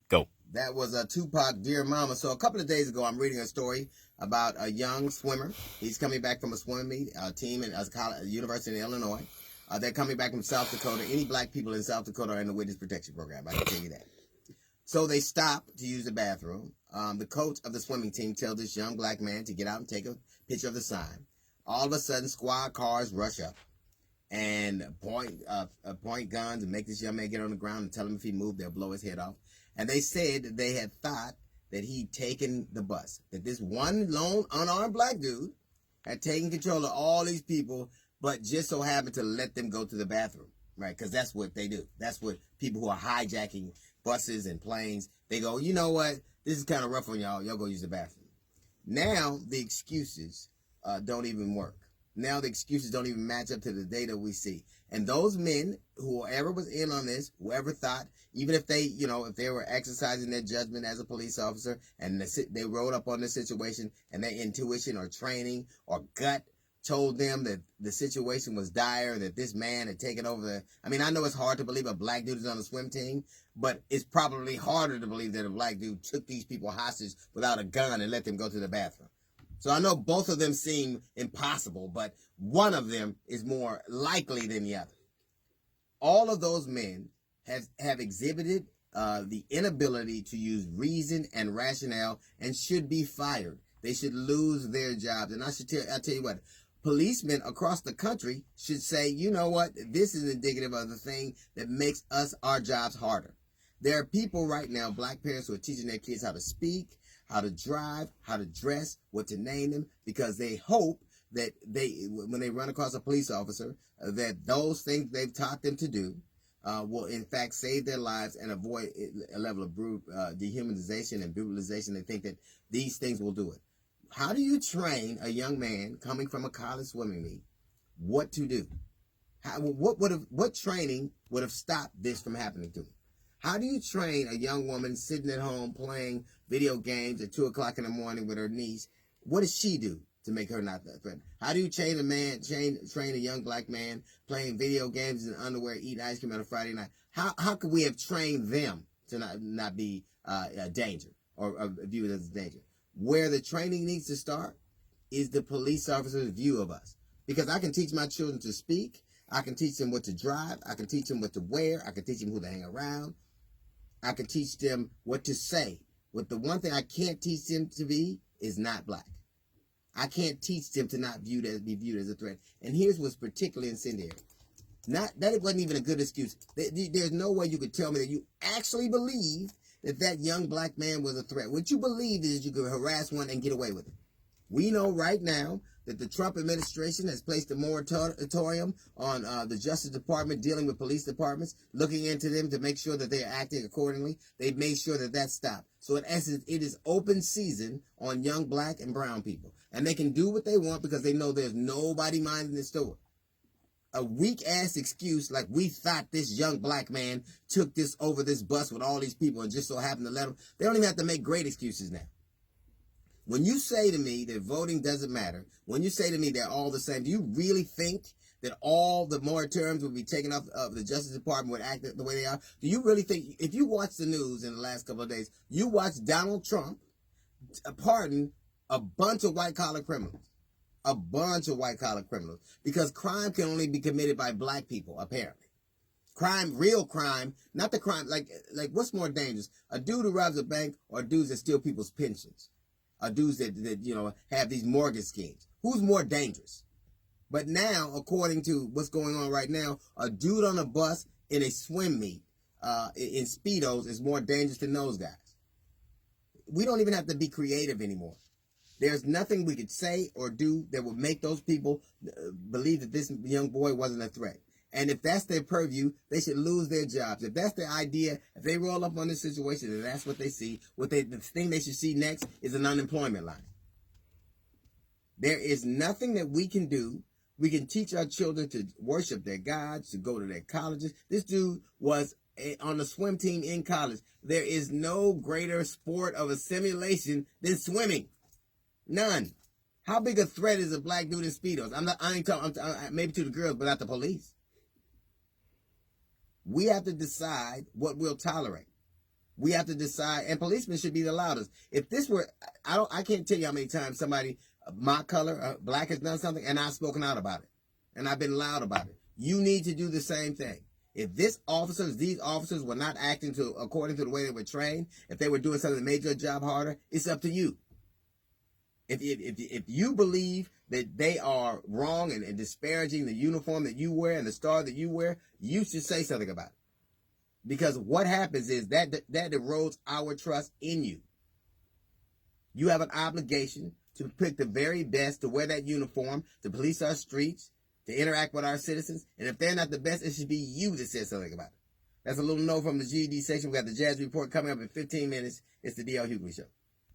Go. That was a Tupac, Dear Mama. So a couple of days ago, I'm reading a story about a young swimmer. He's coming back from a swimming meet, a team at a university in Illinois. They're coming back from South Dakota. Any black people in South Dakota are in the witness protection program. I can tell you that. So they stop to use the bathroom. The coach of the swimming team tells this young black man to get out and take a picture of the sign. All of a sudden, squad cars rush up and point guns and make this young man get on the ground and tell him if he moved, they'll blow his head off. And they said that they had thought that he'd taken the bus, that this one lone unarmed black dude had taken control of all these people, but just so happened to let them go to the bathroom, right? Because that's what they do. That's what people who are hijacking buses and planes, they go, you know what? This is kind of rough on y'all. Y'all go use the bathroom. Now the excuses don't even work. Now the excuses don't even match up to the data we see. And those men, whoever was in on this, whoever thought, even if they, if they were exercising their judgment as a police officer and they rolled up on the situation and their intuition or training or gut told them that the situation was dire, that this man had taken over I know it's hard to believe a black dude is on the swim team, but it's probably harder to believe that a black dude took these people hostage without a gun and let them go to the bathroom. So I know both of them seem impossible, but one of them is more likely than the other. All of those men have exhibited the inability to use reason and rationale and should be fired. They should lose their jobs. And I'll tell you what, policemen across the country should say, you know what, this is indicative of the thing that makes our jobs harder. There are people right now, black parents, who are teaching their kids how to speak, how to drive, how to dress, what to name them, because they hope that when they run across a police officer, that those things they've taught them to do will in fact save their lives and avoid a level of dehumanization and brutalization. They think that these things will do it. How do you train a young man coming from a college swimming meet what to do? What training would have stopped this from happening to him? How do you train a young woman sitting at home playing video games at 2 o'clock in the morning with her niece? What does she do to make her not that threatened? How do you train a young black man playing video games in underwear, eating ice cream on a Friday night? How could we have trained them to not be a danger or viewed as a danger? Where the training needs to start is the police officer's view of us. Because I can teach my children to speak. I can teach them what to drive. I can teach them what to wear. I can teach them who to hang around. I can teach them what to say. But the one thing I can't teach them to be is not black. I can't teach them to not be viewed as a threat. And here's what's particularly incendiary. That it wasn't even a good excuse. There's no way you could tell me that you actually believed that young black man was a threat. What you believed is you could harass one and get away with it. We know right now that the Trump administration has placed a moratorium on the Justice Department dealing with police departments, looking into them to make sure that they are acting accordingly. They've made sure that stopped. So in essence, it is open season on young black and brown people. And they can do what they want because they know there's nobody minding the store. A weak-ass excuse like we thought this young black man took this over this bus with all these people and just so happened to let him. They don't even have to make great excuses now. When you say to me that voting doesn't matter, when you say to me they're all the same, do you really think that all the moratoriums would be taken off of the Justice Department would act the way they are? Do you really think, if you watch the news in the last couple of days, you watch Donald Trump pardon a bunch of white-collar criminals? A bunch of white-collar criminals. Because crime can only be committed by black people, apparently. Crime, real crime, not the crime, like what's more dangerous? A dude who robs a bank or dudes that steal people's pensions? Dudes that have these mortgage schemes. Who's more dangerous? But now, according to what's going on right now, a dude on a bus in a swim meet in Speedos is more dangerous than those guys. We don't even have to be creative anymore. There's nothing we could say or do that would make those people believe that this young boy wasn't a threat. And if that's their purview, they should lose their jobs. If that's their idea, if they roll up on this situation and that's what they see, the thing they should see next is an unemployment line. There is nothing that we can do. We can teach our children to worship their gods, to go to their colleges. This dude was on the swim team in college. There is no greater sport of assimilation than swimming. None. How big a threat is a black dude in Speedos? I ain't talking, maybe to the girls, but not the police. We have to decide what we'll tolerate. We have to decide, and policemen should be the loudest. If this were, I can't tell you how many times somebody my color, black, has done something, and I've spoken out about it, and I've been loud about it. You need to do the same thing. If these officers were not acting according to the way they were trained, if they were doing something that made your job harder, it's up to you. If you believe that they are wrong and disparaging the uniform that you wear and the star that you wear, you should say something about it. Because what happens is that erodes our trust in you. You have an obligation to pick the very best to wear that uniform, to police our streets, to interact with our citizens. And if they're not the best, it should be you that says something about it. That's a little note from the GED section. We got the Jazz Report coming up in 15 minutes. It's the D.L. Hughley Show.